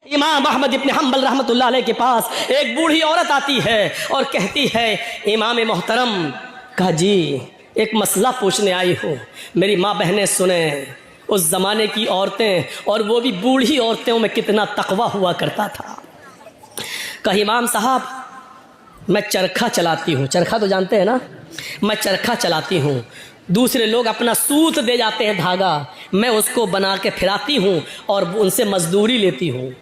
इमाम अहमद इब्न हम्बल रहमतुल्लाह अलैह के पास एक बूढ़ी औरत आती है और कहती है, इमाम मोहतरम, कहा जी एक मसला पूछने आई हूँ, मेरी माँ बहनें सुने। उस ज़माने की औरतें, और वो भी बूढ़ी औरतों में कितना तकवा हुआ करता था। कहा इमाम साहब, मैं चरखा चलाती हूँ। चरखा तो जानते हैं ना, मैं चरखा चलाती हूँ। दूसरे लोग अपना सूत दे जाते हैं धागा, मैं उसको बना के फिराती हूँ और उनसे मजदूरी लेती हूँ।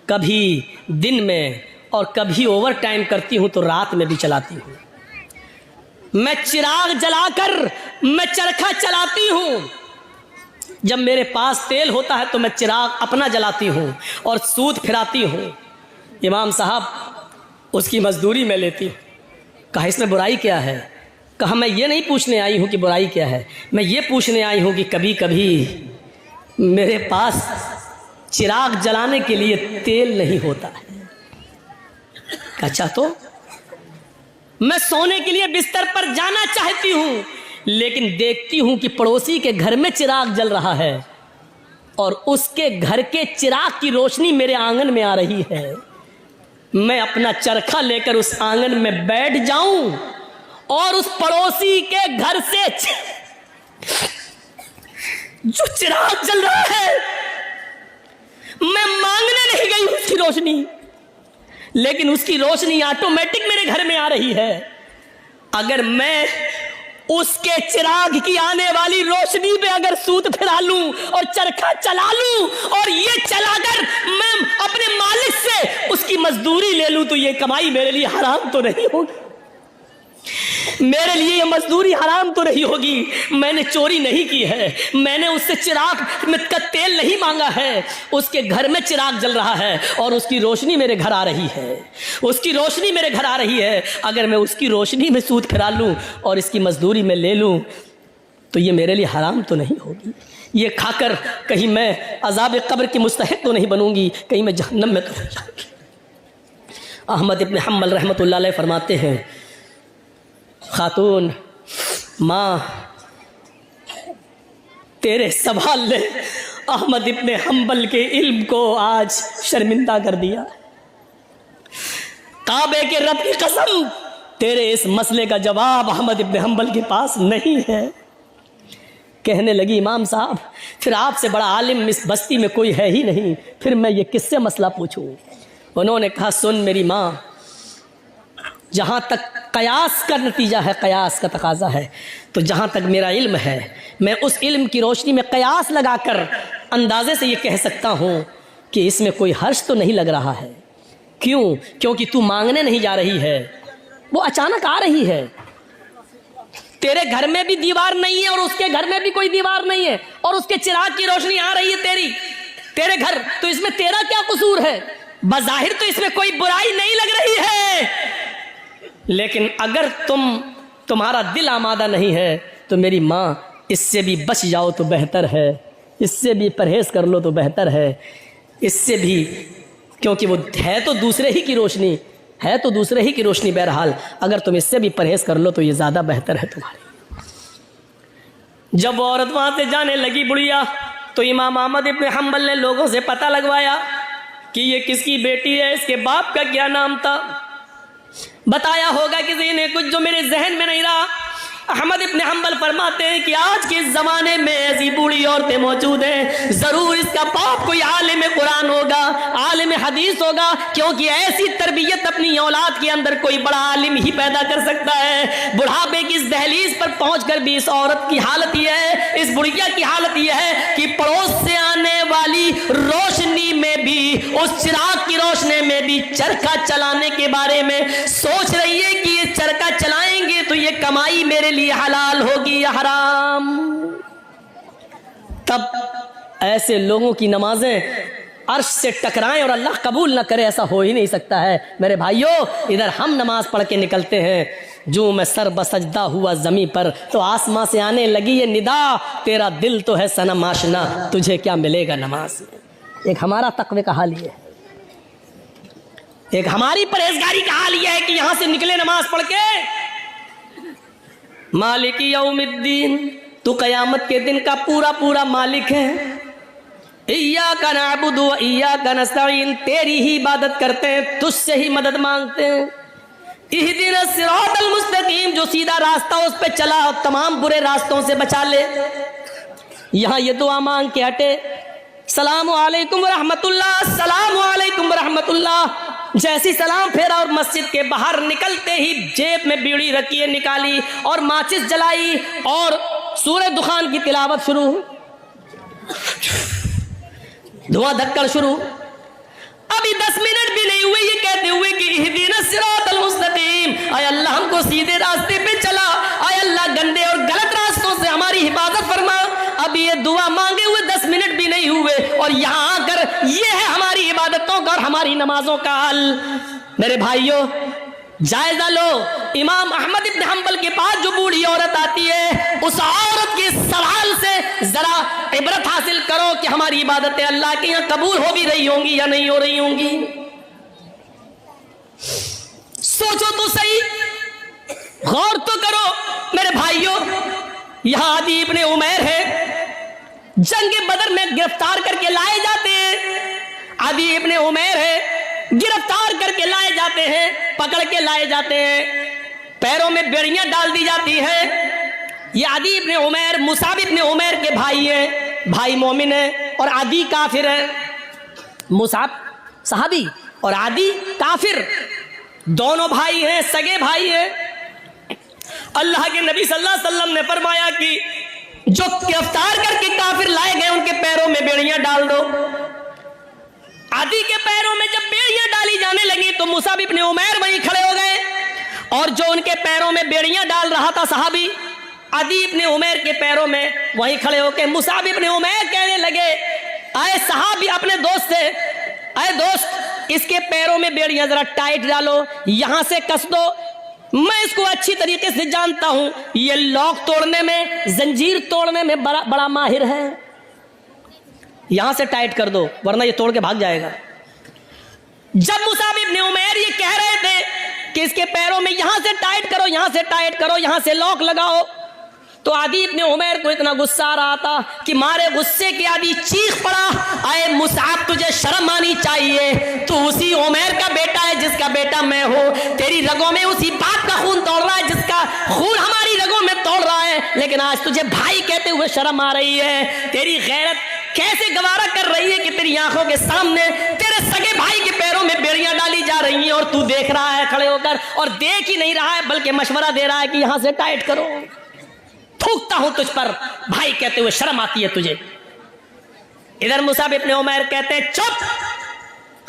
कभी दिन में और कभी ओवर टाइम करती हूँ तो रात में भी चलाती हूँ। मैं चिराग जलाकर मैं चरखा चलाती हूँ। जब मेरे पास तेल होता है तो मैं चिराग अपना जलाती हूँ और सूत फिराती हूँ। इमाम साहब, उसकी मजदूरी मैं लेती हूँ। कहा इसमें बुराई क्या है? कहा मैं ये नहीं पूछने आई हूँ कि बुराई क्या है, मैं ये पूछने आई हूँ कि कभी कभी मेरे पास चिराग जलाने के लिए तेल नहीं होता है। अच्छा, तो मैं सोने के लिए बिस्तर पर जाना चाहती हूँ, लेकिन देखती हूँ कि पड़ोसी के घर में चिराग जल रहा है और उसके घर के चिराग की रोशनी मेरे आंगन में आ रही है। मैं अपना चरखा लेकर उस आंगन में बैठ जाऊं और उस पड़ोसी के घर से जो चिराग जल रहा है, मैं मांगने नहीं गई उसकी रोशनी, लेकिन उसकी रोशनी ऑटोमेटिक मेरे घर में आ रही है। अगर मैं उसके चिराग की आने वाली रोशनी पे अगर सूत फिरा लूं और चरखा चला लूं और ये चलाकर मैं अपने मालिक से उसकी मजदूरी ले लूं, तो ये कमाई मेरे लिए हराम तो नहीं होगी? मेरे लिए ये मजदूरी हराम तो नहीं होगी? मैंने चोरी नहीं की है, मैंने उससे चिराग में का तेल नहीं मांगा है। उसके घर में चिराग जल रहा है और उसकी रोशनी मेरे घर आ रही है, उसकी रोशनी मेरे घर आ रही है। अगर मैं उसकी रोशनी में सूत फिरा लूं और इसकी मजदूरी में ले लूं, तो ये मेरे लिए हराम तो नहीं होगी? ये खाकर कहीं मैं अज़ाब कब्र की मुस्तहिक तो नहीं बनूंगी, कहीं मैं जहन्नम में तो नहीं जाऊंगी? अहमद इब्न हम्बल रहमतुल्लाह अलैह फरमाते हैं, खातून माँ, तेरे सवाल ने अहमद इब्न हम्बल के इल्म को आज शर्मिंदा कर दिया। काबे के रब की कसम, तेरे इस मसले का जवाब अहमद इब्न हम्बल के पास नहीं है। कहने लगी, इमाम साहब, फिर आपसे बड़ा आलिम इस बस्ती में कोई है ही नहीं, फिर मैं ये किससे मसला पूछूं? उन्होंने कहा, सुन मेरी माँ, जहाँ तक कयास का नतीजा है, कयास का तकाजा है, तो जहाँ तक मेरा इल्म है, मैं उस इल्म की रोशनी में कयास लगाकर अंदाजे से ये कह सकता हूँ कि इसमें कोई हर्ष तो नहीं लग रहा है। क्यों? क्योंकि तू मांगने नहीं जा रही है, वो अचानक आ रही है। तेरे घर में भी दीवार नहीं है और उसके घर में भी कोई दीवार नहीं है, और उसके चिराग की रोशनी आ रही है तेरे घर, तो इसमें तेरा क्या कसूर है? बज़ाहिर तो इसमें कोई बुराई नहीं लग रही है, लेकिन अगर तुम्हारा दिल आमादा नहीं है तो मेरी माँ, इससे भी बच जाओ तो बेहतर है, इससे भी परहेज कर लो तो बेहतर है, इससे भी, क्योंकि वो है तो दूसरे ही की रोशनी, है तो दूसरे ही की रोशनी। बहरहाल अगर तुम इससे भी परहेज कर लो तो ये ज़्यादा बेहतर है तुम्हारे। जब वो औरत वहाँ से जाने लगी बुढ़िया, तो इमाम अहमद इब्न हम्बल ने लोगों से पता लगवाया कि ये किसकी बेटी है, इसके बाप का क्या नाम था। बताया होगा किसी ने कुछ जो मेरे जहन में नहीं रहा। अहमद इब्न हम्बल फरमाते हैं कि आज के ज़माने में ऐसी बूढ़ी औरतें मौजूद हैं, ज़रूर इसका बाप कोई आलिम कुरान होगा, आलिम हदीस होगा, क्योंकि ऐसी तरबियत अपनी औलाद के अंदर कोई बड़ा आलिम ही पैदा कर सकता है। बुढ़ापे की इस दहलीज पर पहुंचकर भी इस औरत की हालत यह है, इस बुढ़िया की हालत यह है कि पड़ोस से आने वाली रोशनी में भी, उस चिराग की रोशनी में भी चरखा चलाने के बारे में सोच रही है कि ये चरखा चलाएंगे तो ये कमाई मेरे लिए हलाल होगी या हराम। तब ऐसे लोगों की नमाजें अर्श से टकराएं और अल्लाह कबूल न करे, ऐसा हो ही नहीं सकता है। मेरे भाइयों, इधर हम नमाज पढ़ के निकलते हैं, जो मैं सर बसजदा हुआ जमी पर, तो आसमां से आने लगी ये निदा, तेरा दिल तो है सनम आशना, तुझे क्या मिलेगा नमाज में। एक हमारा तकवे का हाल ये है, एक हमारी परहेजगारी का हाल यह है कि यहां से निकले नमाज पढ़ के, मालिक यौमिद्दीन, तू कयामत के दिन का पूरा पूरा मालिक है, इय्याका नअबुदु व इय्याका नस्तईन, तेरी ही इबादत करते हैं, तुझसे ही मदद मांगते हैं। इहदिना सिरातल मुस्तकीम, जो सीधा रास्ता उस पे चला और तमाम बुरे रास्तों से बचा ले। यहाँ ये दुआ मांग के हटे, सलामु अलैकुम व रहमतुल्लाह, सलामु अलैकुम व रहमतुल्लाह। जैसी सलाम फेरा और मस्जिद के बाहर निकलते ही जेब में बीड़ी रखी है निकाली और माचिस जलाई और सूरह दुखान की तिलावत शुरू, धुआं धक्कड़ शुरू। अभी 10 मिनट भी नहीं हुए ये कहते हुए कि इहदिना सिरातल मुस्तकीम, आय अल्लाह हमको सीधे रास्ते पे चला, आय अल्लाह गंदे और गलत रास्तों से हमारी हिफाजत फरमा। अभी ये दुआ मांगे हुए 10 मिनट भी नहीं हुए और यहाँ आकर ये है हमारी इबादतों का और हमारी नमाजों का हाल। मेरे भाइयों, जायजा लो, इमाम अहमद इब्न हंबल के पास जो बूढ़ी औरत आती है, उस औरत के सवाल से जरा इबरत हासिल करो कि हमारी इबादतें अल्लाह के यहाँ कबूल हो भी रही होंगी या नहीं हो रही होंगी। सोचो तो सही, गौर तो करो मेरे भाइयों। यहां आदि इब्ने उमैर है, जंग बदर में गिरफ्तार करके लाए जाते हैं। आदि इब्ने उमैर है, गिरफ्तार करके लाए जाते हैं, पकड़ के लाए जाते हैं, पैरों में बेड़ियां डाल दी जाती है। ये आदि इब्ने उमैर मुसाब इब्ने उमैर के भाई हैं, भाई मोमिन है और आदि काफिर है। मुसाब सहाबी और आदि काफिर, दोनों भाई हैं, सगे भाई हैं। अल्लाह के नबी सल्लल्लाहु अलैहि वसल्लम ने फरमाया कि जो गिरफ्तार करके काफिर लाए गए उनके पैरों में बेड़ियां डाल दो। आदि के पैरों में जब बेड़ियां डाली जाने लगी तो मुसाब इब्ने उमैर वहीं खड़े हो गए और जो उनके पैरों में बेड़ियां डाल रहा था सहाबी, आदि इब्ने उमैर के पैरों में वहीं खड़े होकर मुसाब इब्ने उमैर कहने लगे, आए सहाबी अपने दोस्त से, आए दोस्त इसके पैरों में बेड़ियां जरा टाइट डालो, यहां से कस दो, मैं इसको अच्छी तरीके से जानता हूं, ये लॉक तोड़ने में, जंजीर तोड़ने में बड़ा माहिर है, यहां से टाइट कर दो वरना ये तोड़ के भाग जाएगा। जब मुसाब इब्ने उमैर ये कह रहे थे कि इसके पैरों में यहां से टाइट करो, यहां से टाइट करो, यहां से लॉक लगाओ, तो आदि इब्ने उमैर को इतना गुस्सा आ रहा था कि मारे गुस्से के आदि चीख पड़ा, आए मुसाब तुझे शर्म आनी चाहिए, तू उसी उमैर का बेटा है जिसका बेटा मैं हूं, तेरी रगों में उसी बाप का खून दौड़ रहा है जिसका खून हमारी रगों में दौड़ रहा है, लेकिन आज तुझे भाई कहते हुए शर्म आ रही है। तेरी गैरत कैसे गवारा कर रही है कि तेरी आंखों के सामने तेरे सगे भाई के पैरों में बेड़ियां डाली जा रही हैं और तू देख रहा है खड़े होकर, और देख ही नहीं रहा है बल्कि मशवरा दे रहा है कि यहां से टाइट करो। थूकता हूं तुझ पर, भाई कहते हुए शर्म आती है तुझे। इधर मुसाब इब्ने उमैर कहते हैं, चुप,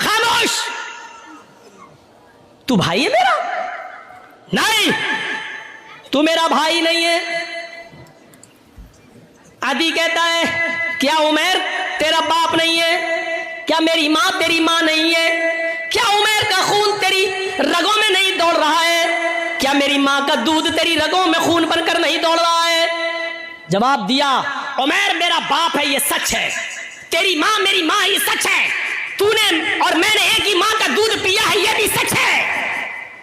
खामोश, तू भाई है मेरा? नहीं, तू मेरा भाई नहीं है। आदि कहता है, क्या उमैर तेरा बाप नहीं है? क्या मेरी मां तेरी मां नहीं है? क्या उमैर का खून तेरी रगों में नहीं दौड़ रहा है? क्या मेरी मां का दूध तेरी रगों में खून बनकर नहीं दौड़ रहा है? जवाब दिया, उमैर मेरा बाप है, ये सच है, तेरी मां मेरी मां, ये सच है, तूने और मैंने एक ही मां का दूध पिया है, ये भी सच है,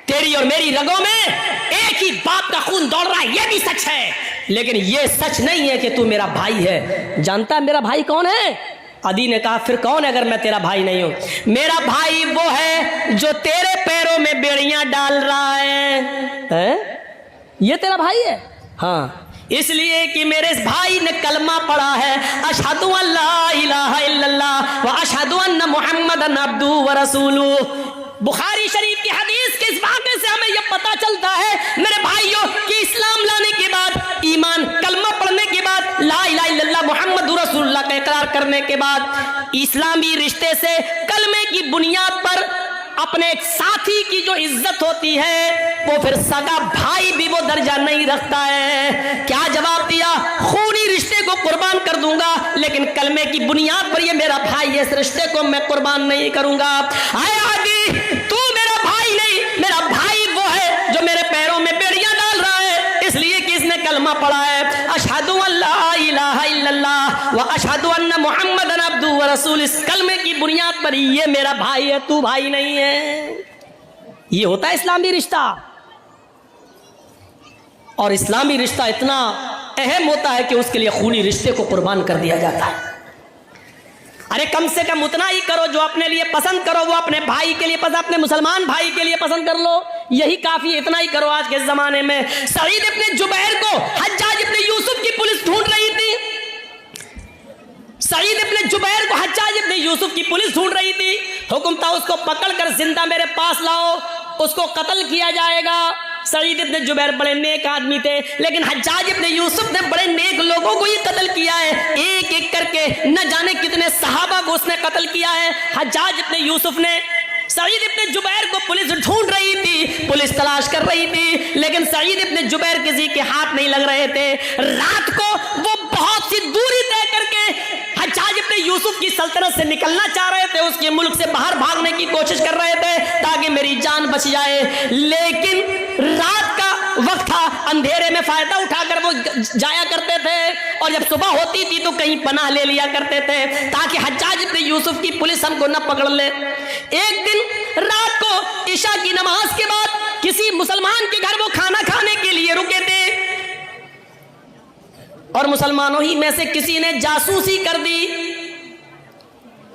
तेरी और मेरी रगों में एक ही बाप का खून दौड़ रहा है, ये भी सच है, लेकिन ये सच नहीं है कि तू मेरा भाई है। जानता है मेरा भाई कौन है? आदि ने कहा, फिर कौन है अगर मैं तेरा भाई नहीं हूं? मेरा भाई वो है जो तेरे पैरों में बेड़ियां डाल रहा है? ये तेरा भाई है? हाँ, इसलिए कि मेरे इस भाई ने कलमा पढ़ा है, अशहदु अल्ला इलाहा इल्लल्लाह व अशहदु अन्ना मुहम्मदन अब्दुहु व रसूलुहु। बुखारी शरीफ की हदीस के इस वाक़े से हमें यह पता चलता है मेरे भाइयों कि इस्लाम लाने के बाद, ईमान कलमा पढ़ने के बाद, ला इलाहा इल्लल्लाह मुहम्मदुर रसूलुल्लाह का इकरार करने के बाद, इस्लामी रिश्ते से कलमे की बुनियाद पर अपने एक साथी की जो इज्जत होती है वो फिर सगा भाई भी वो दर्जा नहीं रखता है। क्या जवाब दिया? खूनी रिश्ते को कुर्बान कर दूंगा, लेकिन कलमे की बुनियाद पर ये मेरा भाई है, इस रिश्ते को मैं कुर्बान नहीं करूंगा। आए आदि, तू मेरा भाई नहीं, मेरा भाई वो है जो मेरे पैरों में बेड़ियां डाल रहा है, इसलिए कि इसने कलमा पढ़ा है, अशहदु अल्ला इलाहा इल्लल्लाह व अशहदु अन्ना मुहम्मदन अब्दुहु व रसूलुहु। इस कलमे की बुनियाद पर ये मेरा भाई है, तू भाई नहीं है। ये होता है इस्लामी रिश्ता, और इस्लामी रिश्ता इतना अहम होता है कि उसके लिए खूनी रिश्ते को कुर्बान कर दिया जाता है। अरे कम से कम उतना ही करो जो अपने लिए पसंद करो, वो अपने भाई के लिए पसंद, अपने मुसलमान भाई के लिए पसंद कर लो, यही काफी, इतना ही करो आज के जमाने में। सईद इब्ने जुबैर को हज्जाज इब्ने यूसुफ की पुलिस ढूंढ रही थी। सईद इब्ने जुबैर को हज्जाज इब्ने यूसुफ की पुलिस ढूंढ रही थी। हुक्म था उसको पकड़कर जिंदा मेरे पास लाओ, उसको कत्ल किया जाएगा। सईद इब्ने जुबैर बड़े नेक आदमी थे, लेकिन हज्जाज इब्ने यूसुफ ने बड़े नेक लोगों को ही कत्ल किया है, एक एक करके न जाने कितने सहाबा को उसने कत्ल किया है। हज्जाज इब्ने यूसुफ ने सईद इब्ने जुबैर को पुलिस ढूंढ रही थी, पुलिस तलाश कर रही थी, लेकिन सईद इब्ने जुबैर किसी के हाथ नहीं लग रहे थे। रात को वो बहुत सी दूरी तय करके हज्जाज इब्ने यूसुफ की सल्तनत से निकलना चाह रहे थे, उसके मुल्क से बाहर भागने की कोशिश कर रहे थे ताकि मेरी जान बच जाए। लेकिन रात का वक्त था, अंधेरे में फायदा उठाकर वो जाया करते थे, और जब सुबह होती थी तो कहीं पनाह ले लिया करते थे ताकि हज्जाज इब्ने यूसुफ की पुलिस हमको न पकड़ ले। एक दिन रात को इशा की नमाज के बाद किसी मुसलमान के घर वो खाना खाने के लिए रुके थे, और मुसलमानों ही में से किसी ने जासूसी कर दी।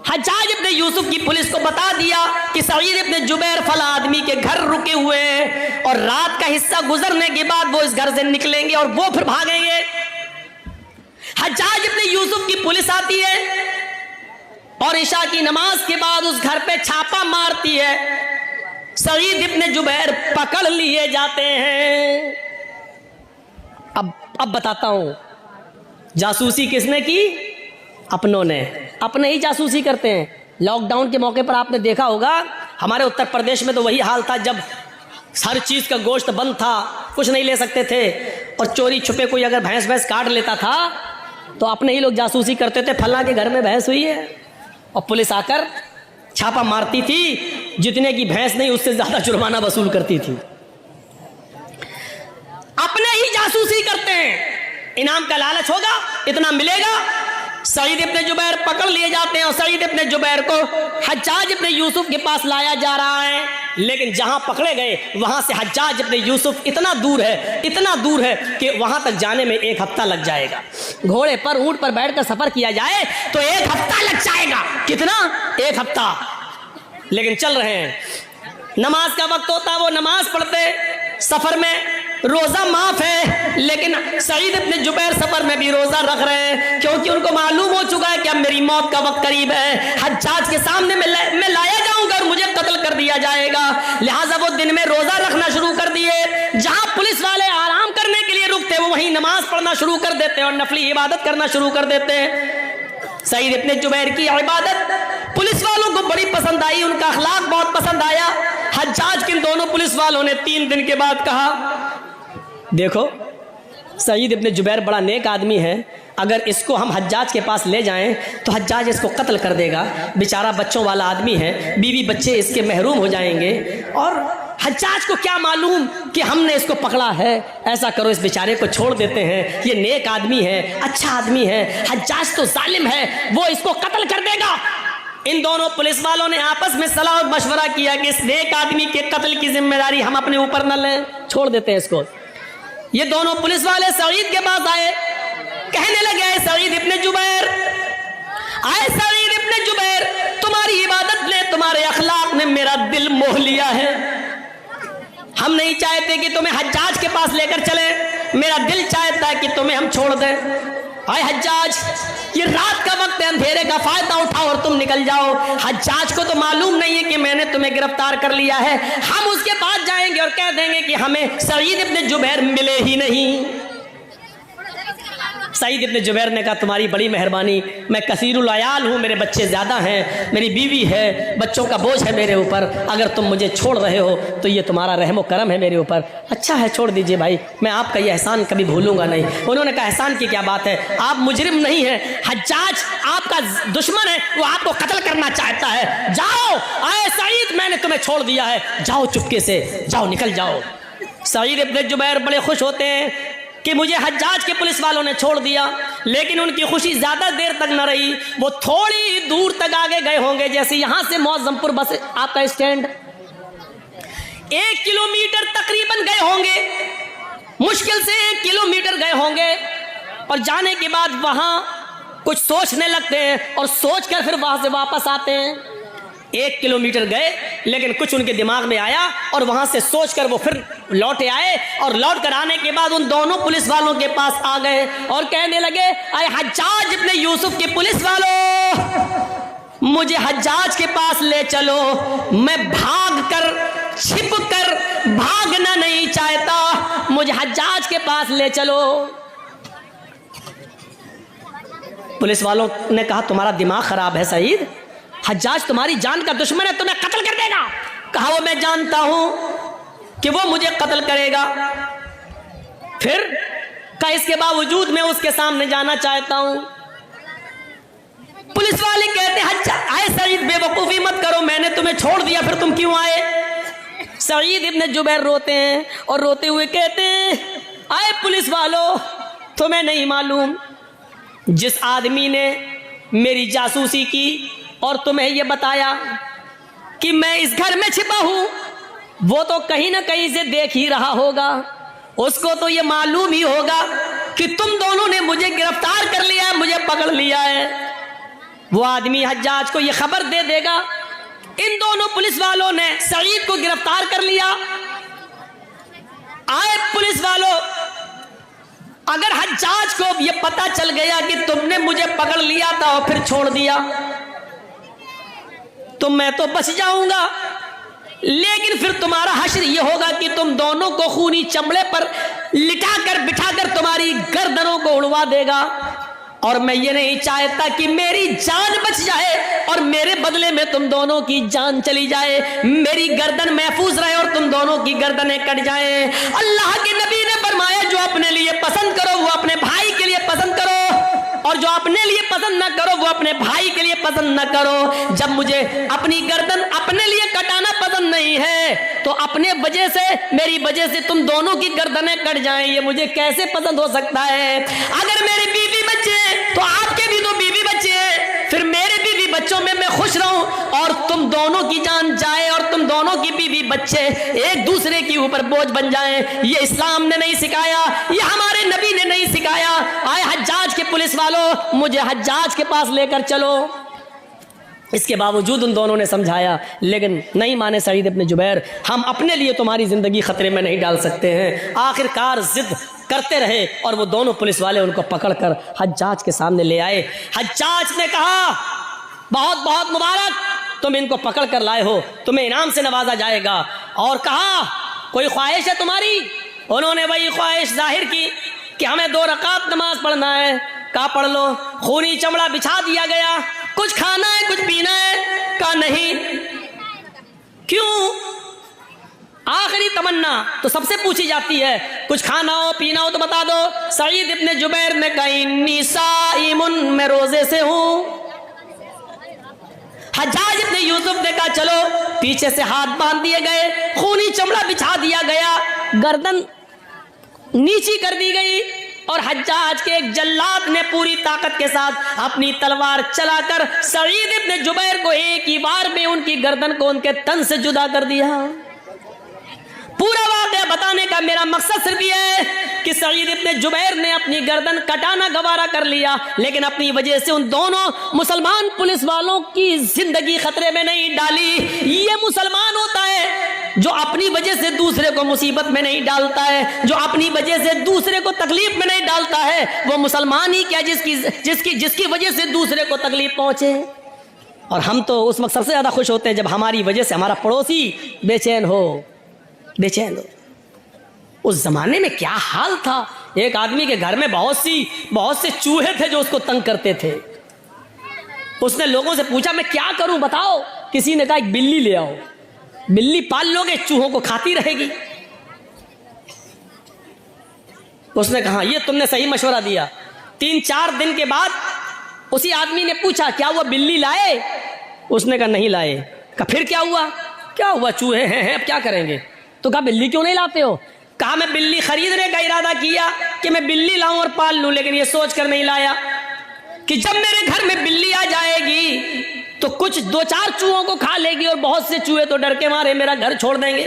हज्जाज इब्ने यूसुफ की पुलिस को बता दिया कि सईद इब्ने जुबैर फला आदमी के घर रुके हुए हैं, और रात का हिस्सा गुजरने के बाद वो इस घर से निकलेंगे और वो फिर भागेंगे। हज्जाज इब्ने यूसुफ की पुलिस आती है और इशा की नमाज के बाद उस घर पे छापा मारती है। सईद इब्ने जुबैर पकड़ लिए जाते हैं। अब बताता हूं, जासूसी किसने की? अपनों ने, अपने ही जासूसी करते हैं। लॉकडाउन के मौके पर आपने देखा होगा, हमारे उत्तर प्रदेश में तो वही हाल था, जब हर चीज का गोश्त बंद था, कुछ नहीं ले सकते थे, और चोरी छुपे कोई अगर भैंस काट लेता था तो अपने ही लोग जासूसी करते थे, फला के घर में भैंस हुई है, और पुलिस आकर छापा मारती थी, जितने की भैंस नहीं उससे ज्यादा जुर्माना वसूल करती थी। अपने ही जासूसी करते हैं, इनाम का लालच होगा, इतना मिलेगा। सईद इब्ने जुबैर पकड़ लिए जाते हैं और सईद इब्ने जुबैर को हज्जाज इब्ने यूसुफ के पास लाया जा रहा है, लेकिन जहां पकड़े गए वहां से हज्जाज इब्ने यूसुफ इतना दूर है कि वहां तक जाने में 1 हफ्ता लग जाएगा। घोड़े पर, ऊंट पर बैठकर सफर किया जाए तो 1 हफ्ता लग जाएगा। कितना? 1 हफ्ता। लेकिन चल रहे हैं, नमाज का वक्त होता, वो नमाज पढ़ते, सफर में रोजा माफ है, लेकिन सईद इब्ने जुबैर सफर में भी रोजा रख रहे हैं, क्योंकि उनको मालूम हो चुका है कि अब मेरी मौत का वक्त करीब है, हज्जाज के सामने मैं लाया जाऊंगा और मुझे कत्ल कर दिया जाएगा। लिहाजा वो दिन में रोजा रखना शुरू कर दिए। जहां पुलिस वाले आराम करने के लिए रुकते वो वहीं नमाज पढ़ना शुरू कर देते और नफली इबादत करना शुरू कर देते। सईद इब्ने जुबैर की इबादत पुलिस वालों को बड़ी पसंद आई, उनका अखलाक बहुत पसंद आया। हज्जाज के दोनों पुलिस वालों ने 3 दिन के बाद कहा, देखो सईद इब्ने जुबैर बड़ा नेक आदमी है, अगर इसको हम हज्जाज के पास ले जाएं तो हज्जाज इसको कत्ल कर देगा, बेचारा बच्चों वाला आदमी है, बीवी बच्चे इसके महरूम हो जाएंगे, और हज्जाज को क्या मालूम कि हमने इसको पकड़ा है। ऐसा करो, इस बेचारे को छोड़ देते हैं, ये नेक आदमी है, अच्छा आदमी है, हज्जाज तो जालिम है, वो इसको कत्ल कर देगा। इन दोनों पुलिस वालों ने आपस में सलाह और मशवरा किया कि इस नेक आदमी के कत्ल की जिम्मेदारी हम अपने ऊपर न लें, छोड़ देते हैं इसको। ये दोनों पुलिस वाले सईद के पास आए, कहने लगे, सईद इब्ने जुबैर, आए सईद इब्ने जुबैर, तुम्हारी इबादत ने, तुम्हारे अखलाक ने मेरा दिल मोह लिया है, हम नहीं चाहते कि तुम्हें हज्जाज के पास लेकर चले, मेरा दिल चाहता है कि तुम्हें हम छोड़ दें। आए हज्जाज, ये रात का वक्त है, अंधेरे का फायदा उठाओ और तुम निकल जाओ। हज्जाज को तो मालूम नहीं है कि मैंने तुम्हें गिरफ्तार कर लिया है, हम उसके पास जाएंगे और कह देंगे कि हमें सईद इब्ने जुबैर मिले ही नहीं। सईद इब्ने जुबैर ने कहा, तुम्हारी बड़ी मेहरबानी, मैं कसीरुल अयाल हूँ, मेरे बच्चे ज़्यादा हैं, मेरी बीवी है, बच्चों का बोझ है मेरे ऊपर, अगर तुम मुझे छोड़ रहे हो तो ये तुम्हारा रहमो करम है मेरे ऊपर। अच्छा है, छोड़ दीजिए भाई, मैं आपका ये एहसान कभी भूलूंगा नहीं। उन्होंने कहा, एहसान की क्या बात है, आप मुजरिम नहीं हैं, हज्जाज आपका दुश्मन है, वो आपको कत्ल करना चाहता है, जाओ। आए सईद, मैंने तुम्हें छोड़ दिया है, जाओ चुपके से, जाओ, निकल जाओ। सईद इब्ने जुबैर बड़े खुश होते हैं कि मुझे हज्जाज के पुलिस वालों ने छोड़ दिया, लेकिन उनकी खुशी ज्यादा देर तक न रही। वो थोड़ी दूर तक आगे गए होंगे, जैसे यहां से मौजमपुर बस आपका स्टैंड 1 किलोमीटर तकरीबन गए होंगे, मुश्किल से 1 किलोमीटर गए होंगे, और जाने के बाद वहां कुछ सोचने लगते हैं और सोच कर फिर वहां से वापस आते हैं। 1 किलोमीटर गए, लेकिन कुछ उनके दिमाग में आया और वहां से सोचकर वो फिर लौटे आए, और लौट कर आने के बाद उन दोनों पुलिस वालों के पास आ गए और कहने लगे, अरे हज्जाज इब्ने यूसुफ के पुलिस वालों, मुझे हज्जाज के पास ले चलो, मैं भाग कर छिप कर भागना नहीं चाहता, मुझे हज्जाज के पास ले चलो। पुलिस वालों ने कहा, तुम्हारा दिमाग खराब है सईद, हज्जाज तुम्हारी जान का दुश्मन है, तुम्हें कत्ल कर देगा। कहा, वो मैं जानता हूं कि वो मुझे कत्ल करेगा, फिर का इसके बावजूद मैं उसके सामने जाना चाहता हूं। पुलिस वाले कहते, हज्जाज आए सईद, बेवकूफी मत करो, मैंने तुम्हें छोड़ दिया, फिर तुम क्यों आए। सईद इब्ने जुबैर रोते हैं और रोते हुए कहते हैं, आए पुलिस वालों, तुम्हें नहीं मालूम जिस आदमी ने मेरी जासूसी की और तुम्हें यह बताया कि मैं इस घर में छिपा हूं, वो तो कहीं ना कहीं से देख ही रहा होगा, उसको तो ये मालूम ही होगा कि तुम दोनों ने मुझे गिरफ्तार कर लिया है, मुझे पकड़ लिया है। वो आदमी हज्जाज को ये खबर दे देगा। इन दोनों पुलिस वालों ने सईद को गिरफ्तार कर लिया। आए पुलिस वालों, अगर हज्जाज को ये पता चल गया कि तुमने मुझे पकड़ लिया था और फिर छोड़ दिया, तो मैं तो बच जाऊंगा, लेकिन फिर तुम्हारा हश्र ये होगा कि तुम दोनों को खूनी चमड़े पर लिटाकर बिठाकर तुम्हारी गर्दनों को उड़वा देगा, और मैं ये नहीं चाहता कि मेरी जान बच जाए और मेरे बदले में तुम दोनों की जान चली जाए, मेरी गर्दन महफूज रहे और तुम दोनों की गर्दनें कट जाए। अल्लाह के नबी ने फरमाया, जो अपने लिए पसंद करो वो अपने भाई के लिए पसंद करो, और जो अपने लिए पसंद न करो वो अपने भाई के लिए पसंद न करो। जब मुझे अपनी गर्दन अपने लिए कटाना पसंद नहीं है, तो अपने वजह से, मेरी वजह से तुम दोनों की गर्दनें कट जाएं, ये मुझे कैसे पसंद हो सकता है। अगर मेरी बीवी बच्चे तो आपके भी तो बीवी बच्चे हैं, फिर मेरे बीवी बच्चों में मैं खुश रहूं और तुम दोनों की जान जाए और तुम दोनों की बीवी बच्चे एक दूसरे के ऊपर बोझ बन जाएं, ये इस्लाम ने नहीं सिखाया, ये हमारे नबी ने नहीं सिखाया। आए हज्जाज के पुलिस वालों, मुझे हज्जाज के पास लेकर चलो। इसके बावजूद उन दोनों ने समझाया, लेकिन नहीं माने सईद इब्ने जुबैर, हम अपने लिए तुम्हारी जिंदगी खतरे में नहीं डाल सकते हैं। आखिरकार जिद करते रहे और वो दोनों पुलिस वाले उनको पकड़कर हज्जाज के सामने ले आए। हज्जाज ने कहा, बहुत बहुत मुबारक, तुम इनको पकड़ कर लाए हो, तुम्हें इनाम से नवाजा जाएगा। और कहा, कोई ख्वाहिश है तुम्हारी? उन्होंने वही ख्वाहिश जाहिर की कि हमें 2 रकात नमाज पढ़ना है। कहा, पढ़ लो। खूनी चमड़ा बिछा दिया गया। कुछ खाना है, कुछ पीना है? कहा, नहीं। क्यों? आखिरी तमन्ना तो सबसे पूछी जाती है, कुछ खाना हो पीना हो तो बता दो। सईद इब्ने जुबैर ने कहा, इन्नी साइमुन, मैं रोजे से हूं। हज्जाज इब्ने यूसुफ ने कहा, चलो। पीछे से हाथ बांध दिए गए, खूनी चमड़ा बिछा दिया गया, गर्दन नीची कर दी गई, और हज्जाज के एक जल्लाद ने पूरी ताकत के साथ अपनी तलवार चलाकर सईद इब्ने जुबैर को एक ही बार में उनकी गर्दन को उनके तन से जुदा कर दिया। पूरा वाक़या बताने का मेरा मकसद सिर्फ ये है कि सईद इब्ने जुबैर ने अपनी गर्दन कटाना गवारा कर लिया, लेकिन अपनी वजह से उन दोनों मुसलमान पुलिस वालों की जिंदगी खतरे में नहीं डाली। ये मुसलमान होता है जो अपनी वजह से दूसरे को मुसीबत में नहीं डालता है, जो अपनी वजह से दूसरे को तकलीफ में नहीं डालता है। वो मुसलमान ही क्या जिसकी वजह से दूसरे को तकलीफ पहुंचे। और हम तो उस वक्त सबसे ज्यादा खुश होते हैं जब हमारी वजह से हमारा पड़ोसी बेचैन हो। उस जमाने में क्या हाल था, एक आदमी के घर में बहुत से चूहे थे जो उसको तंग करते थे। उसने लोगों से पूछा, मैं क्या करूं बताओ। किसी ने कहा, एक बिल्ली ले आओ, बिल्ली पाल लोगे, चूहों को खाती रहेगी। उसने कहा, ये तुमने सही मशवरा दिया। 3-4 दिन के बाद उसी आदमी ने पूछा, क्या हुआ, बिल्ली लाए? उसने कहा, नहीं लाए। कहा, फिर क्या हुआ? क्या हुआ, चूहे हैं, अब क्या करेंगे? तो कहा, बिल्ली क्यों नहीं लाते हो? कहा, मैं बिल्ली खरीदने का इरादा किया कि मैं बिल्ली लाऊं और पाल लूं, लेकिन ये सोच कर नहीं लाया कि जब मेरे घर में बिल्ली आ जाएगी तो कुछ 2-4 चूहों को खा लेगी, और बहुत से चूहे तो डर के मारे मेरा घर छोड़ देंगे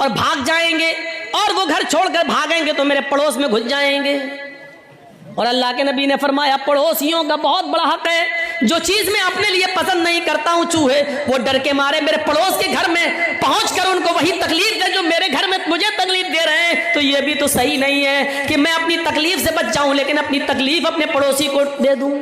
और भाग जाएंगे, और वो घर छोड़कर भागेंगे तो मेरे पड़ोस में घुस जाएंगे। और अल्लाह के नबी ने फरमाया पड़ोसियों का बहुत बड़ा हक है। जो चीज मैं अपने लिए पसंद नहीं करता हूं, चूहे वो डर के मारे मेरे पड़ोस के घर में पहुंचकर उनको वही तकलीफ दे जो मेरे घर में मुझे तकलीफ दे रहे हैं। तो ये भी तो सही नहीं है कि मैं अपनी तकलीफ से बच जाऊं लेकिन अपनी तकलीफ अपने पड़ोसी को दे दूं।